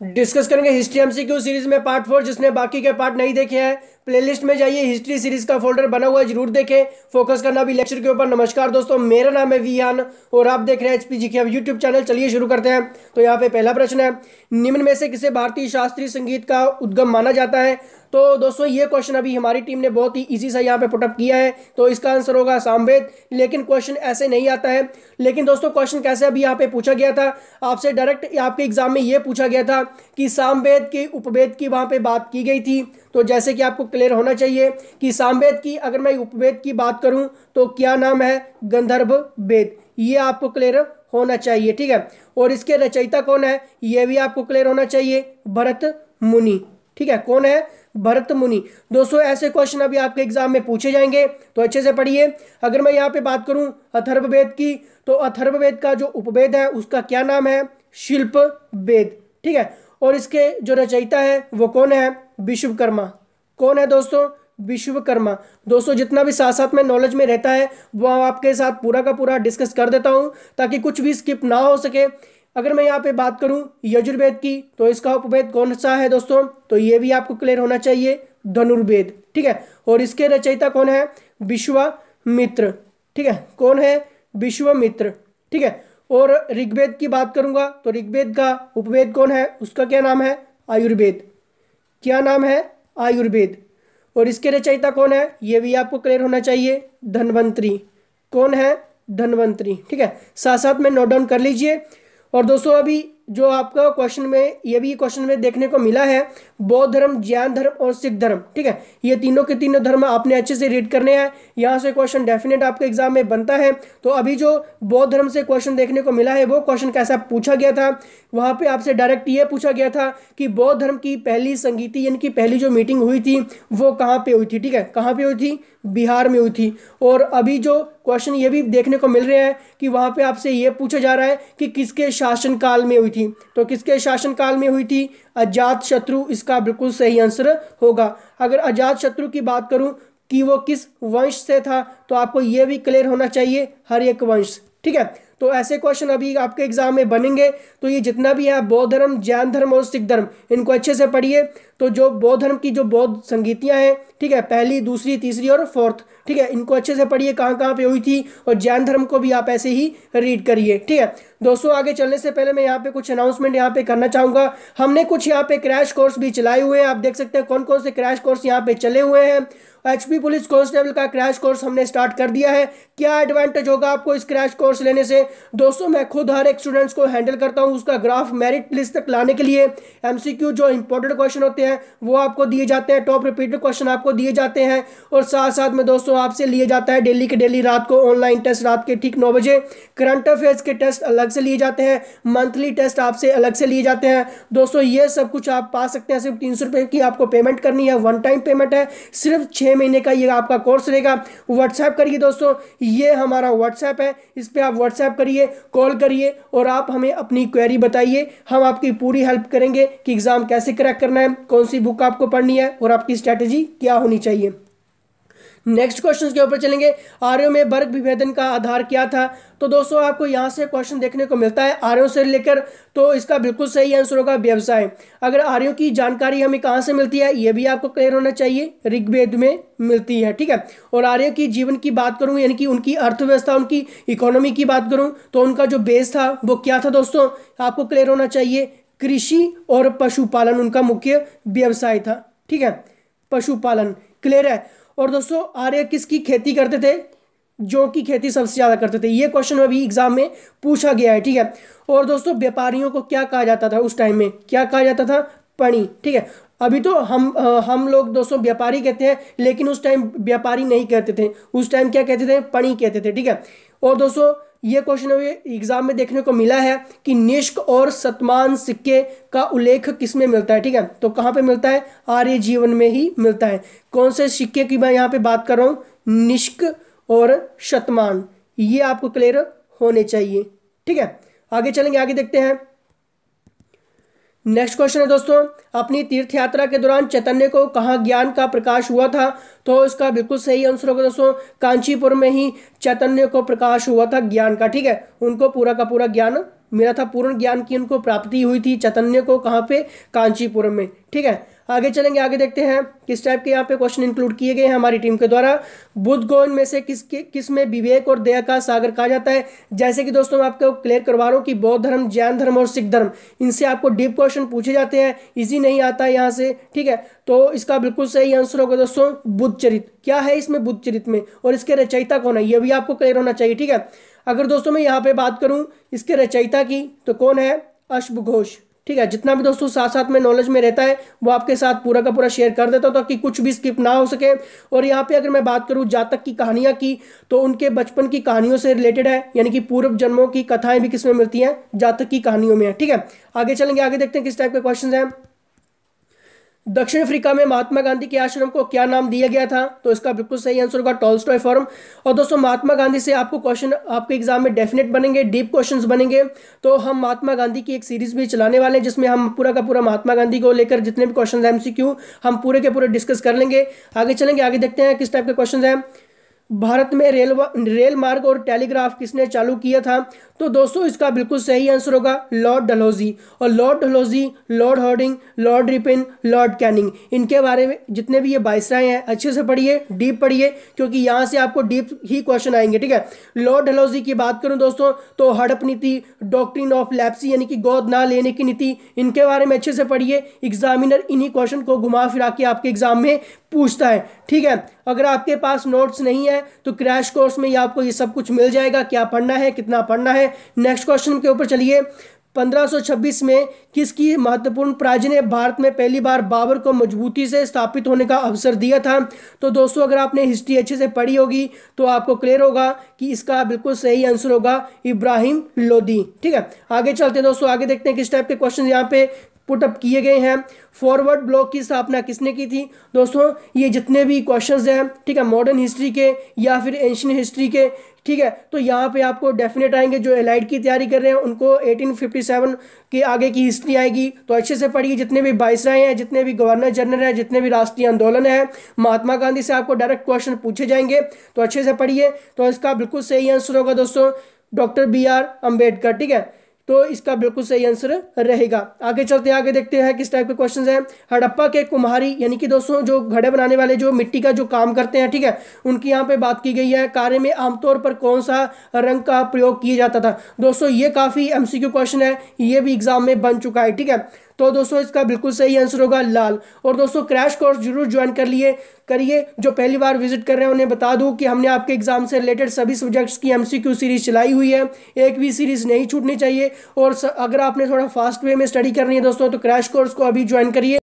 Discuss करेंगे history MCQ series में part 4। जिसने बाकी के पार्ट नहीं देखे हैं प्लेलिस्ट में जाइए, हिस्ट्री सीरीज का फोल्डर बना हुआ है, जरूर देखें। फोकस करना भी लेक्चर के ऊपर। नमस्कार दोस्तों, मेरा नाम है विहान और आप देख रहे हैं एचपीजी के अब यूट्यूब चैनल। चलिए शुरू करते हैं। तो यहाँ पे पहला प्रश्न है, निम्न में से किसे भारतीय शास्त्रीय संगीत का उद्गम माना जाता है? तो दोस्तों ये क्वेश्चन अभी हमारी टीम ने बहुत ही इजी सा यहाँ पे पुटअप किया है, तो इसका आंसर होगा सामवेद। लेकिन क्वेश्चन ऐसे नहीं आता है। लेकिन दोस्तों क्वेश्चन कैसे अभी यहाँ पे पूछा गया था, आपसे डायरेक्ट आपके एग्जाम में ये पूछा गया था कि सामवेद के उपवेद की वहाँ पे बात की गई थी। तो जैसे कि आपको क्लियर होना चाहिए कि सामवेद की अगर मैं उपवेद की बात करूँ तो क्या नाम है? गंधर्व वेद। ये आपको क्लियर होना चाहिए, ठीक है। और इसके रचयिता कौन है ये भी आपको क्लियर होना चाहिए, भरत मुनि, ठीक है। कौन है? भरत मुनि। दोस्तों ऐसे क्वेश्चन अभी आपके एग्जाम में पूछे जाएंगे, तो अच्छे से पढ़िए। अगर मैं यहाँ पे बात करूं अथर्ववेद की, तो अथर्ववेद का जो उपवेद है उसका क्या नाम है? शिल्प वेद, ठीक है। और इसके जो रचयिता है वो कौन है? विश्वकर्मा। कौन है दोस्तों? विश्वकर्मा। दोस्तों जितना भी साथ साथ में नॉलेज में रहता है वो आपके साथ पूरा का पूरा डिस्कस कर देता हूं ताकि कुछ भी स्किप ना हो सके। अगर मैं यहाँ पे बात करूं यजुर्वेद की, तो इसका उपवेद कौन सा है दोस्तों? तो ये भी आपको क्लियर होना चाहिए, धनुर्वेद, ठीक है। और इसके रचयिता कौन है? विश्वामित्र, ठीक है। कौन है? विश्वामित्र, ठीक है। और ऋग्वेद की बात करूंगा तो ऋग्वेद का उपवेद कौन है? उसका क्या नाम है? आयुर्वेद। क्या नाम है? आयुर्वेद। और इसके रचयिता कौन है ये भी आपको क्लियर होना चाहिए, धन्वंतरी। कौन है? धन्वंतरी, ठीक है। साथ साथ में नोट डाउन कर लीजिए। और दोस्तों अभी जो आपका क्वेश्चन में ये भी क्वेश्चन में देखने को मिला है, बौद्ध धर्म, जैन धर्म और सिख धर्म, ठीक है। ये तीनों के तीनों धर्म आपने अच्छे से रीड करने हैं। यहाँ से क्वेश्चन डेफिनेट आपके एग्जाम में बनता है। तो अभी जो बौद्ध धर्म से क्वेश्चन देखने को मिला है वो क्वेश्चन कैसा पूछा गया था, वहाँ पे आपसे डायरेक्ट ये पूछा गया था कि बौद्ध धर्म की पहली संगीति यानी कि पहली जो मीटिंग हुई थी वो कहाँ पे हुई थी, ठीक है। कहाँ पे हुई थी? बिहार में हुई थी। और अभी जो क्वेश्चन ये भी देखने को मिल रहे हैं कि वहाँ पे आपसे ये पूछा जा रहा है कि किसके शासनकाल में हुई थी। तो किसके शासनकाल में हुई थी? अजात शत्रु इसका बिल्कुल सही आंसर होगा। अगर अजात शत्रु की बात करूं कि वो किस वंश से था, तो आपको ये भी क्लियर होना चाहिए, हर्यक वंश, ठीक है। तो ऐसे क्वेश्चन अभी आपके एग्जाम में बनेंगे। तो ये जितना भी है बौद्ध धर्म, जैन धर्म और सिख धर्म, इनको अच्छे से पढ़िए। तो जो बौद्ध धर्म की जो बौद्ध संगीतियां हैं, ठीक है, पहली, दूसरी, तीसरी और फोर्थ, ठीक है, इनको अच्छे से पढ़िए कहाँ कहाँ पे हुई थी। और जैन धर्म को भी आप ऐसे ही रीड करिए, ठीक है। दोस्तों आगे चलने से पहले मैं यहाँ पे कुछ अनाउंसमेंट यहाँ पे करना चाहूँगा। हमने कुछ यहाँ पे क्रैश कोर्स भी चलाए हुए हैं। आप देख सकते हैं कौन कौन से क्रैश कोर्स यहाँ पे चले हुए हैं। एचपी पुलिस कांस्टेबल का क्रैश कोर्स हमने स्टार्ट कर दिया है। क्या एडवांटेज होगा आपको इस क्रैश कोर्स लेने से? दोस्तों मैं खुद हर एक स्टूडेंट्स को हैंडल करता हूं, उसका ग्राफ मेरिट लिस्ट तक लाने के लिए। एमसीक्यू जो इंपॉर्टेंट क्वेश्चन होते हैं वो आपको दिए जाते हैं, टॉप रिपीटेड क्वेश्चन आपको दिए जाते हैं। और साथ साथ में दोस्तों आपसे लिए जाता है डेली के डेली रात को ऑनलाइन टेस्ट, रात के ठीक 9 बजे। करंट अफेयर्स के टेस्ट अलग से लिए जाते हैं, मंथली टेस्ट आपसे अलग से लिए जाते हैं। दोस्तों ये सब कुछ आप पा सकते हैं। सिर्फ 300 रुपये की आपको पेमेंट करनी है, वन टाइम पेमेंट है। सिर्फ 6 महीने का ये आपका कोर्स रहेगा। व्हाट्सएप करिए दोस्तों, ये हमारा व्हाट्सएप है, इस पर आप व्हाट्सएप करिए, कॉल करिए और आप हमें अपनी क्वेरी बताइए। हम आपकी पूरी हेल्प करेंगे कि एग्जाम कैसे क्रैक करना है, कौन सी बुक आपको पढ़नी है और आपकी स्ट्रैटेजी क्या होनी चाहिए। नेक्स्ट क्वेश्चन के ऊपर चलेंगे। आर्यों में वर्ग विभेदन का आधार क्या था? तो दोस्तों आपको यहाँ से क्वेश्चन देखने को मिलता है आर्यों से लेकर, तो इसका बिल्कुल सही आंसर होगा व्यवसाय। अगर आर्यों की जानकारी हमें कहाँ से मिलती है ये भी आपको क्लियर होना चाहिए, ऋग्वेद में मिलती है, ठीक है। और आर्यों की जीवन की बात करूँ यानी कि उनकी अर्थव्यवस्था, उनकी इकोनॉमी की बात करूँ तो उनका जो बेस था वो क्या था दोस्तों? आपको क्लियर होना चाहिए, कृषि और पशुपालन उनका मुख्य व्यवसाय था, ठीक है। पशुपालन, क्लियर है। और दोस्तों आर्य किसकी खेती करते थे? जौ की खेती सबसे ज्यादा करते थे। ये क्वेश्चन अभी एग्जाम में पूछा गया है, ठीक है। और दोस्तों व्यापारियों को क्या कहा जाता था उस टाइम में? क्या कहा जाता था? पणी, ठीक है। अभी तो हम लोग दोस्तों व्यापारी कहते हैं, लेकिन उस टाइम व्यापारी नहीं कहते थे, उस टाइम क्या कहते थे? पणी कहते थे, ठीक है। और दोस्तों ये क्वेश्चन अभी एग्जाम में देखने को मिला है कि निष्क और शतमान सिक्के का उल्लेख किस में मिलता है, ठीक है। तो कहाँ पे मिलता है? आर्य जीवन में ही मिलता है। कौन से सिक्के की मैं यहाँ पे बात कर रहा हूँ? निष्क और शतमान, ये आपको क्लियर होने चाहिए, ठीक है। आगे चलेंगे, आगे देखते हैं। नेक्स्ट क्वेश्चन है दोस्तों, अपनी तीर्थ यात्रा के दौरान चैतन्य को कहाँ ज्ञान का प्रकाश हुआ था? तो इसका बिल्कुल सही आंसर होगा दोस्तों, कांचीपुर में ही चैतन्य को प्रकाश हुआ था ज्ञान का, ठीक है। उनको पूरा का पूरा ज्ञान मेरा था पूर्ण ज्ञान की उनको प्राप्ति हुई थी चैतन्य को, कहाँ पे, कांचीपुरम में। ठीक है, आगे चलेंगे, आगे देखते हैं किस टाइप के यहाँ पे क्वेश्चन इंक्लूड किए गए हैं हमारी टीम के द्वारा। बुद्ध गौन में से किस में विवेक और दया का सागर कहा जाता है। जैसे कि दोस्तों मैं आपको क्लियर करवा रहा हूँ कि बौद्ध धर्म, जैन धर्म और सिख धर्म, इनसे आपको डीप क्वेश्चन पूछे जाते हैं, इजी नहीं आता है यहाँ से। ठीक है, तो इसका बिल्कुल सही आंसर होगा दोस्तों बुद्ध चरित। क्या है इसमें बुद्ध चरित में, और इसके रचयिता कौन है, ये भी आपको क्लियर होना चाहिए। ठीक है, अगर दोस्तों मैं यहाँ पे बात करूँ इसके रचयिता की, तो कौन है, अश्वघोष। ठीक है, जितना भी दोस्तों साथ साथ में नॉलेज में रहता है वो आपके साथ पूरा का पूरा शेयर कर देता हूं ताकि कुछ भी स्किप ना हो सके। और यहाँ पे अगर मैं बात करूँ जातक की कहानियां की, तो उनके बचपन की कहानियों से रिलेटेड है, यानी कि पूर्व जन्मों की कथाएं भी किसमें मिलती हैं, जातक की कहानियों में है। ठीक है, आगे चलेंगे, आगे देखते हैं किस टाइप के क्वेश्चन हैं। दक्षिण अफ्रीका में महात्मा गांधी के आश्रम को क्या नाम दिया गया था, तो इसका बिल्कुल सही आंसर होगा टॉलस्टॉय फार्म। और दोस्तों महात्मा गांधी से आपको क्वेश्चन आपके एग्जाम में डेफिनेट बनेंगे, डीप क्वेश्चंस बनेंगे। तो हम महात्मा गांधी की एक सीरीज भी चलाने वाले हैं जिसमें हम पूरा का पूरा महात्मा गांधी को लेकर जितने भी क्वेश्चन एमसीक्यू हम पूरे के पूरे डिस्कस कर लेंगे। आगे चलेंगे, आगे देखते हैं किस टाइप के क्वेश्चन हैं। भारत में रेल मार्ग और टेलीग्राफ किसने चालू किया था, तो दोस्तों इसका बिल्कुल सही आंसर होगा लॉर्ड डलहौजी। और Lord Dalhousie, Lord Hardinge, Lord Ripon, Lord Canning, इनके बारे में जितने भी ये वाइसराय हैं अच्छे से पढ़िए, डीप पढ़िए, क्योंकि यहाँ से आपको डीप ही क्वेश्चन आएंगे। ठीक है, लॉर्ड डलहौजी की बात करूँ दोस्तों तो हड़प नीति, डॉक्ट्रिन ऑफ लैप्सी यानी कि गोद ना लेने की नीति, इनके बारे में अच्छे से पढ़िए। एग्जामिनर इन्हीं क्वेश्चन को घुमा फिरा के आपके एग्जाम में पूछता है। ठीक है, अगर आपके पास नोट्स नहीं है तो क्रैश कोर्स में ही आपको ये सब कुछ मिल जाएगा, क्या पढ़ना है, कितना पढ़ना है। नेक्स्ट क्वेश्चन के ऊपर चलिए। 1526 में किसकी महत्वपूर्ण पराजय ने भारत में पहली बार बाबर को मजबूती से स्थापित होने का अवसर दिया था, तो दोस्तों अगर आपने हिस्ट्री अच्छे से पढ़ी होगी तो आपको क्लियर होगा कि इसका बिल्कुल सही आंसर होगा इब्राहिम लोदी। ठीक है, आगे चलते हैं दोस्तों, आगे देखते हैं किस टाइप के क्वेश्चन यहाँ पे पुट अप किए गए हैं। फॉरवर्ड ब्लॉक की स्थापना किसने की थी, दोस्तों ये जितने भी क्वेश्चंस हैं, ठीक है, मॉडर्न हिस्ट्री के या फिर एंशिएंट हिस्ट्री के, ठीक है, तो यहाँ पे आपको डेफिनेट आएंगे। जो एलाइड की तैयारी कर रहे हैं उनको 1857 के आगे की हिस्ट्री आएगी, तो अच्छे से पढ़िए। जितने भी वाइसराय हैं, जितने भी गवर्नर जनरल हैं, जितने भी राष्ट्रीय आंदोलन है, महात्मा गांधी से आपको डायरेक्ट क्वेश्चन पूछे जाएंगे, तो अच्छे से पढ़िए। तो इसका बिल्कुल सही आंसर होगा दोस्तों डॉक्टर BR अम्बेडकर। ठीक है, तो इसका बिल्कुल सही आंसर रहेगा। आगे चलते हैं, आगे देखते हैं किस टाइप के क्वेश्चंस हैं। हड़प्पा के कुम्हारी यानी कि दोस्तों जो घड़े बनाने वाले, जो मिट्टी का जो काम करते हैं, ठीक है, उनकी यहाँ पे बात की गई है। कार्य में आमतौर पर कौन सा रंग का प्रयोग किया जाता था, दोस्तों ये काफ़ी MCQ क्वेश्चन है, ये भी एग्जाम में बन चुका है। ठीक है, तो दोस्तों इसका बिल्कुल सही आंसर होगा लाल। और दोस्तों क्रैश कोर्स जरूर ज्वाइन करिए। जो पहली बार विजिट कर रहे हैं उन्हें बता दूं कि हमने आपके एग्जाम से रिलेटेड सभी सब्जेक्ट्स की MCQ सीरीज चलाई हुई है, एक भी सीरीज नहीं छूटनी चाहिए। और अगर आपने थोड़ा फास्ट वे में स्टडी करनी है दोस्तों तो क्रैश कोर्स को अभी ज्वाइन करिए।